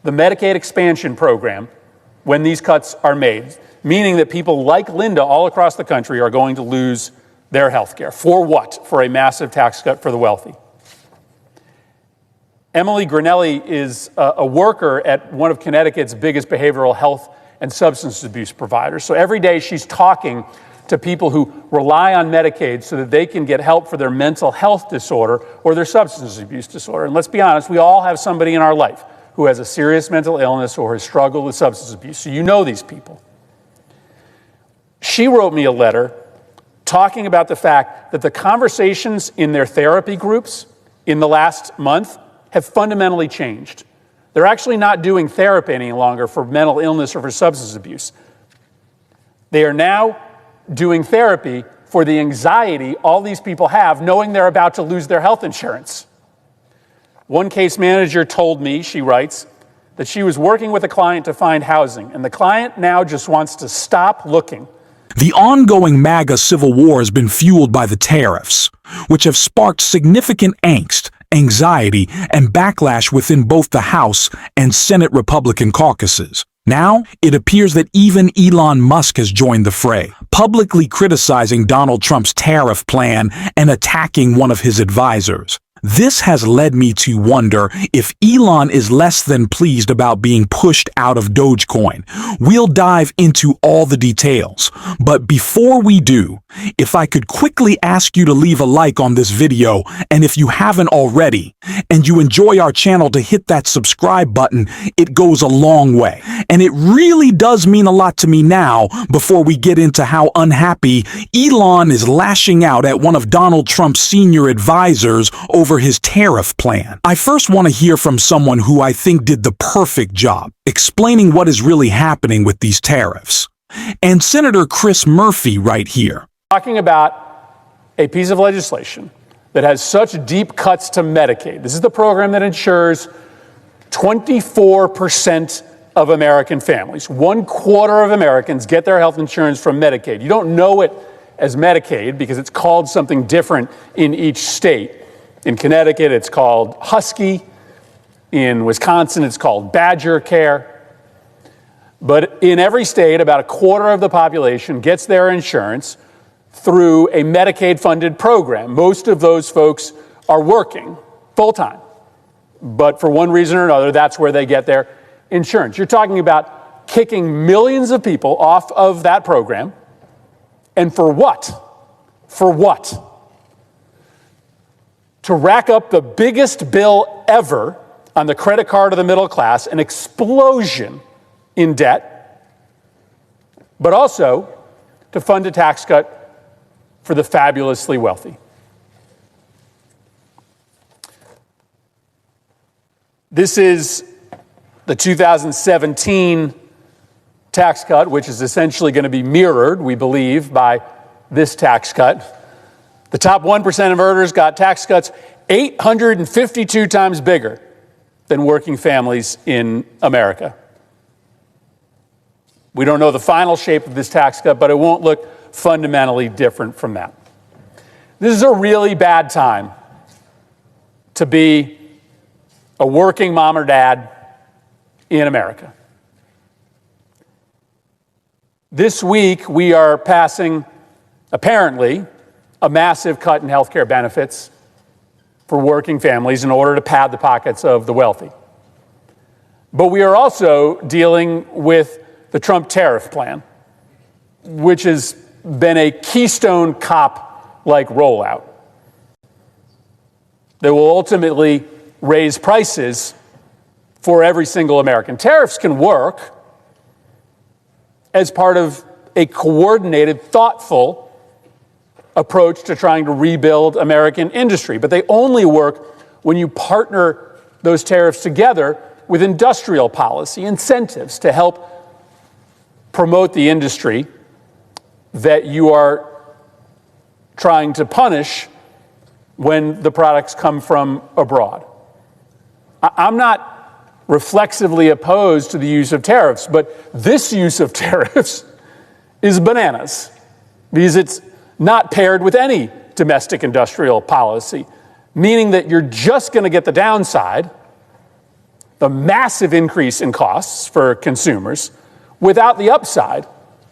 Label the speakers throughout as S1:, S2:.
S1: the Medicaid expansion program when these cuts are made, meaning that people like Linda all across the country are going to lose their health care. For what? For a massive tax cut for the wealthy. Emily Grinelli is a worker at one of Connecticut's biggest behavioral health and substance abuse providers. So every day she's talking to people who rely on Medicaid so that they can get help for their mental health disorder or their substance abuse disorder. And let's be honest, we all have somebody in our life who has a serious mental illness or has struggled with substance abuse. So you know these people. She wrote me a letter talking about the fact that the conversations in their therapy groups in the last month have fundamentally changed. They're actually not doing therapy any longer for mental illness or for substance abuse. They are now doing therapy for the anxiety all these people have knowing they're about to lose their health insurance. One case manager told me, she writes, that she was working with a client to find housing, and the client now just wants to stop looking.
S2: The ongoing MAGA civil war has been fueled by the tariffs, which have sparked significant angst, anxiety, and backlash within both the House and Senate Republican caucuses. Now, it appears that even Elon Musk has joined the fray, publicly criticizing Donald Trump's tariff plan and attacking one of his advisors. This has led me to wonder if Elon is less than pleased about being pushed out of Dogecoin. We'll dive into all the details, but before we do, if I could quickly ask you to leave a like on this video, and if you haven't already, and you enjoy our channel, to hit that subscribe button. It goes a long way, and it really does mean a lot to me now before we get into how unhappy Elon is lashing out at one of Donald Trump's senior advisors over his tariff plan. I first want to hear from someone who I think did the perfect job explaining what is really happening with these tariffs. And Senator Chris Murphy right here.
S1: Talking about a piece of legislation that has such deep cuts to Medicaid. This is the program that insures 24% of American families. 1/4 of Americans get their health insurance from Medicaid. You don't know it as Medicaid because it's called something different in each state. In Connecticut, it's called Husky. In Wisconsin, it's called Badger Care. But in every state, about 1/4 of the population gets their insurance through a Medicaid-funded program. Most of those folks are working full-time. But for one reason or another, that's where they get their insurance. You're talking about kicking millions of people off of that program. And for what? For what? To rack up the biggest bill ever on the credit card of the middle class, an explosion in debt, but also to fund a tax cut for the fabulously wealthy. This is the 2017 tax cut, which is essentially going to be mirrored, we believe, by this tax cut. The top 1% of earners got tax cuts 852 times bigger than working families in America. We don't know the final shape of this tax cut, but it won't look fundamentally different from that. This is a really bad time to be a working mom or dad in America. This week, we are passing, apparently, a massive cut in health care benefits for working families in order to pad the pockets of the wealthy. But we are also dealing with the Trump tariff plan, which has been a Keystone Cop-like rollout that will ultimately raise prices for every single American. Tariffs can work as part of a coordinated, thoughtful approach to trying to rebuild American industry, but they only work when you partner those tariffs together with industrial policy incentives to help promote the industry that you are trying to punish when the products come from abroad. I'm not reflexively opposed to the use of tariffs, but this use of tariffs is bananas because it's not paired with any domestic industrial policy, meaning that you're just going to get the downside, the massive increase in costs for consumers without the upside,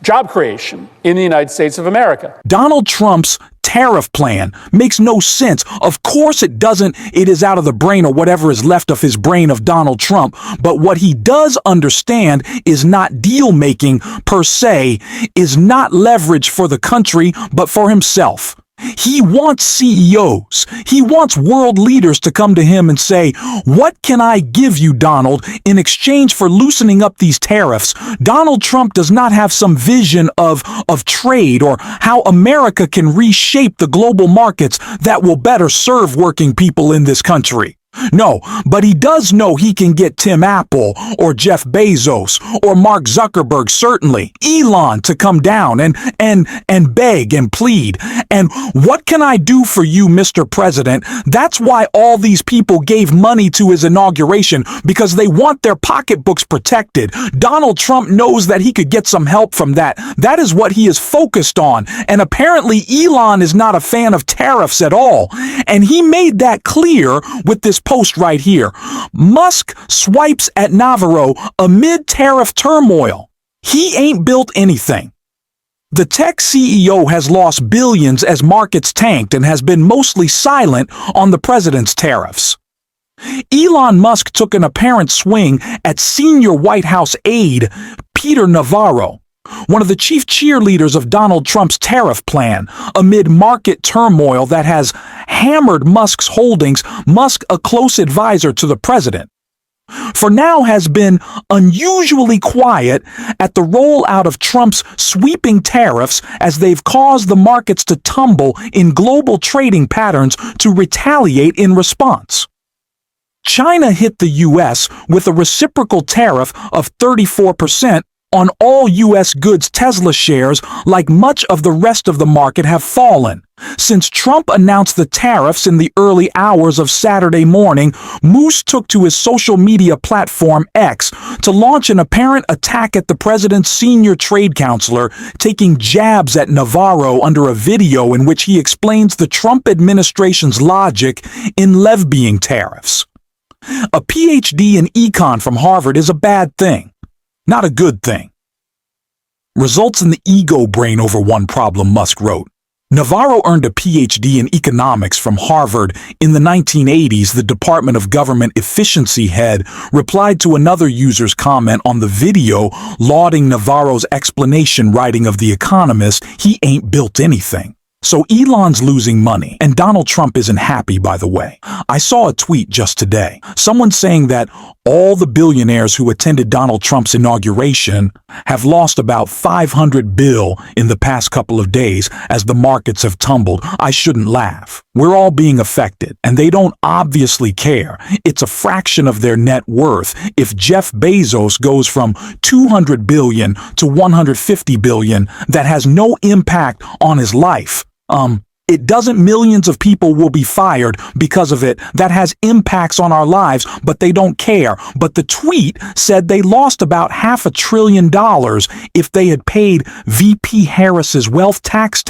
S1: job creation in the United States of America.
S2: Donald Trump's tariff plan makes no sense. Of course it doesn't. It is out of the brain or whatever is left of his brain of Donald Trump. But what he does understand is not deal making per se, is not leverage for the country, but for himself. He wants CEOs. He wants world leaders to come to him and say, what can I give you, Donald, in exchange for loosening up these tariffs? Donald Trump does not have some vision of trade or how America can reshape the global markets that will better serve working people in this country. No, but he does know he can get Tim Apple or Jeff Bezos or Mark Zuckerberg, certainly Elon, to come down and beg and plead. And what can I do for you, Mr. President? That's why all these people gave money to his inauguration, because they want their pocketbooks protected. Donald Trump knows that he could get some help from that. That is what he is focused on. And apparently Elon is not a fan of tariffs at all. And he made that clear with this post right here. Musk swipes at Navarro amid tariff turmoil. He ain't built anything. The tech CEO has lost billions as markets tanked and has been mostly silent on the president's tariffs. Elon Musk took an apparent swing at senior White House aide Peter Navarro, one of the chief cheerleaders of Donald Trump's tariff plan, amid market turmoil that has hammered Musk's holdings. Musk, a close advisor to the president, for now has been unusually quiet at the rollout of Trump's sweeping tariffs, as they've caused the markets to tumble in global trading patterns to retaliate in response. China hit the U.S. with a reciprocal tariff of 34% on all U.S. goods. Tesla shares, like much of the rest of the market, have fallen. Since Trump announced the tariffs in the early hours of Saturday morning, Moose took to his social media platform X to launch an apparent attack at the president's senior trade counselor, taking jabs at Navarro under a video in which he explains the Trump administration's logic in levying tariffs. A PhD in econ from Harvard is a bad thing. Not a good thing. Results in the ego brain over one problem, Musk wrote. Navarro earned a PhD in economics from Harvard. In the 1980s, the Department of Government Efficiency head replied to another user's comment on the video, lauding Navarro's explanation, writing of The Economist, he ain't built anything. So Elon's losing money, and Donald Trump isn't happy, by the way. I saw a tweet just today, someone saying that all the billionaires who attended Donald Trump's inauguration have lost about $500 billion in the past couple of days as the markets have tumbled. I shouldn't laugh. We're all being affected, and they don't obviously care. It's a fraction of their net worth. If Jeff Bezos goes from $200 billion to $150 billion, that has no impact on his life. It doesn't. Millions of people will be fired because of it. That has impacts on our lives, but they don't care. But the tweet said they lost about $500 billion if they had paid VP Harris's wealth tax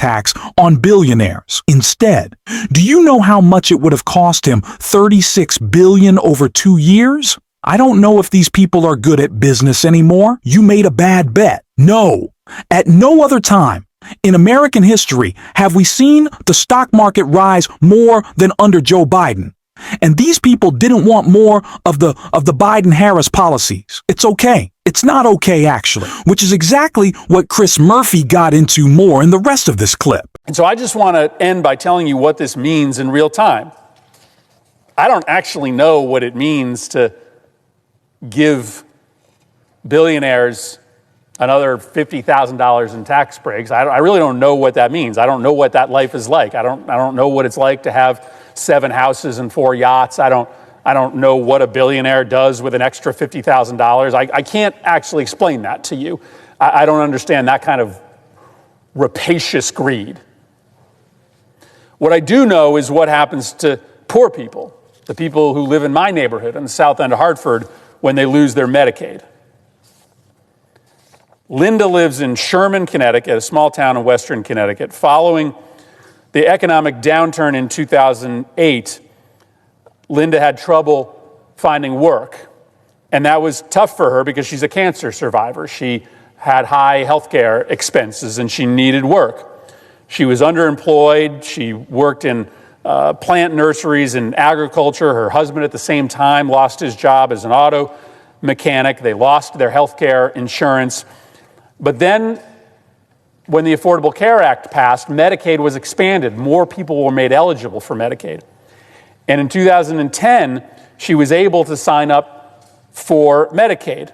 S2: on billionaires instead. Do you know how much it would have cost him? $36 billion over 2 years? I don't know if these people are good at business anymore. You made a bad bet. No. At no other time in American history have we seen the stock market rise more than under Joe Biden. And these people didn't want more of the Biden-Harris policies. It's okay. It's not okay, actually, which is exactly what Chris Murphy got into more in the rest of this clip.
S1: And so I just want to end by telling you what this means in real time. I don't actually know what it means to give billionaires another $50,000 in tax breaks. I really don't know what that means. I don't know what that life is like. I don't know what it's like to have 7 houses and 4 yachts. I don't know what a billionaire does with an extra $50,000. I can't actually explain that to you. I don't understand that kind of rapacious greed. What I do know is what happens to poor people, the people who live in my neighborhood on the south end of Hartford, when they lose their Medicaid. Linda lives in Sherman, Connecticut, a small town in western Connecticut. Following the economic downturn in 2008, Linda had trouble finding work. And that was tough for her because she's a cancer survivor. She had high healthcare expenses and she needed work. She was underemployed. She worked in plant nurseries and agriculture. Her husband at the same time lost his job as an auto mechanic. They lost their healthcare insurance. But then when the Affordable Care Act passed, Medicaid was expanded. More people were made eligible for Medicaid. And in 2010, she was able to sign up for Medicaid.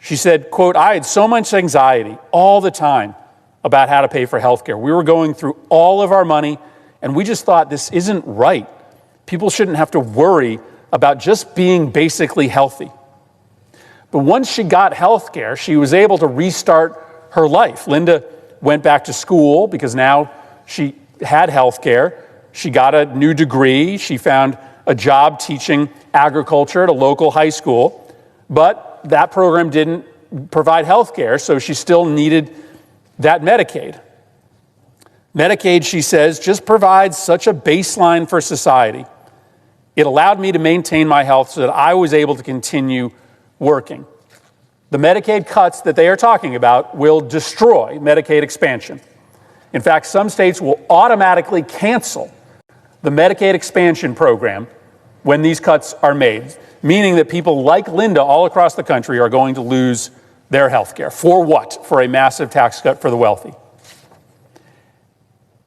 S1: She said, quote, "I had so much anxiety all the time about how to pay for health care. We were going through all of our money, and we just thought this isn't right. People shouldn't have to worry about just being basically healthy." But once she got health care, she was able to restart her life. Linda went back to school because now she had health care. She got a new degree. She found a job teaching agriculture at a local high school. But that program didn't provide health care, so she still needed that Medicaid. Medicaid, she says, just provides such a baseline for society. It allowed me to maintain my health so that I was able to continue working. The Medicaid cuts that they are talking about will destroy Medicaid expansion. In fact, some states will automatically cancel the Medicaid expansion program when these cuts are made, meaning that people like Linda all across the country are going to lose their health care. For what? For a massive tax cut for the wealthy.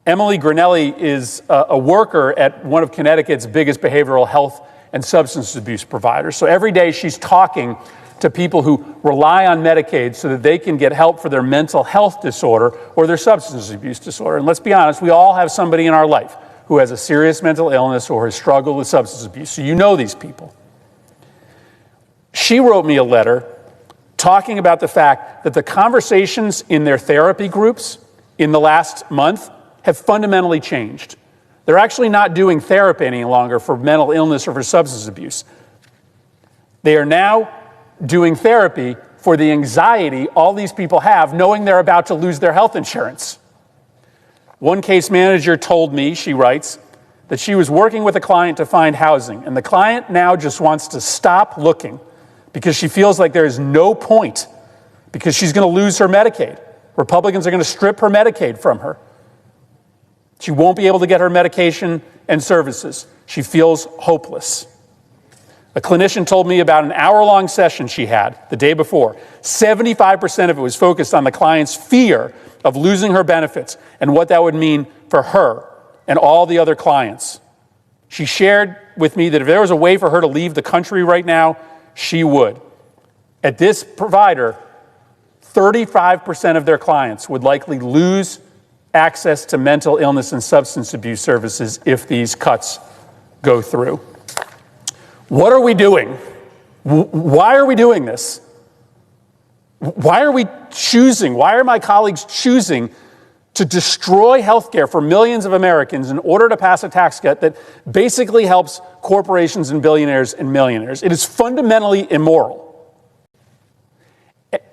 S1: Emily Grinelli is a worker at one of Connecticut's biggest behavioral health and substance abuse providers. So every day she's talking to people who rely on Medicaid so that they can get help for their mental health disorder or their substance abuse disorder. And let's be honest, we all have somebody in our life who has a serious mental illness or has struggled with substance abuse. So you know these people. She wrote me a letter talking about the fact that the conversations in their therapy groups in the last month have fundamentally changed. They're actually not doing therapy any longer for mental illness or for substance abuse. They are now doing therapy for the anxiety all these people have knowing they're about to lose their health insurance. One case manager told me, she writes, that she was working with a client to find housing, and the client now just wants to stop looking because she feels like there is no point because she's going to lose her Medicaid. Republicans are going to strip her Medicaid from her. She won't be able to get her medication and services. She feels hopeless. A clinician told me about an hour-long session she had the day before. 75% of it was focused on the client's fear of losing her benefits and what that would mean for her and all the other clients. She shared with me that if there was a way for her to leave the country right now, she would. At this provider, 35% of their clients would likely lose access to mental illness and substance abuse services if these cuts go through. What are we doing? Why are we doing this? Why are my colleagues choosing to destroy health care for millions of Americans in order to pass a tax cut that basically helps corporations and billionaires and millionaires? It is fundamentally immoral.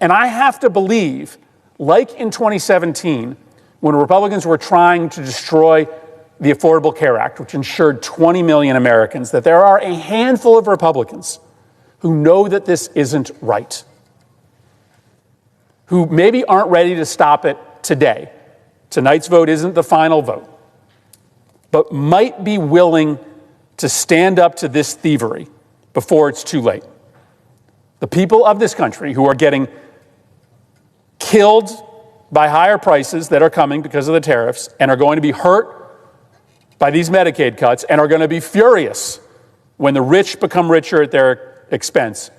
S1: And I have to believe, like in 2017, when Republicans were trying to destroy the Affordable Care Act, which insured 20 million Americans, that there are a handful of Republicans who know that this isn't right, who maybe aren't ready to stop it today. Tonight's vote isn't the final vote, but might be willing to stand up to this thievery before it's too late. The people of this country who are getting killed by higher prices that are coming because of the tariffs and are going to be hurt by these Medicaid cuts and are going to be furious when the rich become richer at their expense.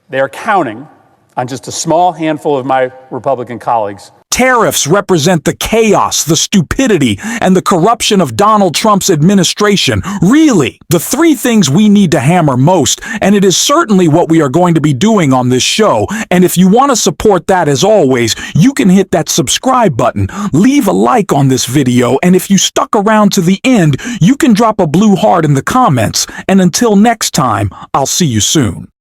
S1: They are counting on just a small handful of my Republican colleagues.
S2: Tariffs represent the chaos, the stupidity, and the corruption of Donald Trump's administration. Really, the three things we need to hammer most, and it is certainly what we are going to be doing on this show. And if you want to support that, as always, you can hit that subscribe button, leave a like on this video, and if you stuck around to the end, you can drop a blue heart in the comments. And until next time, I'll see you soon.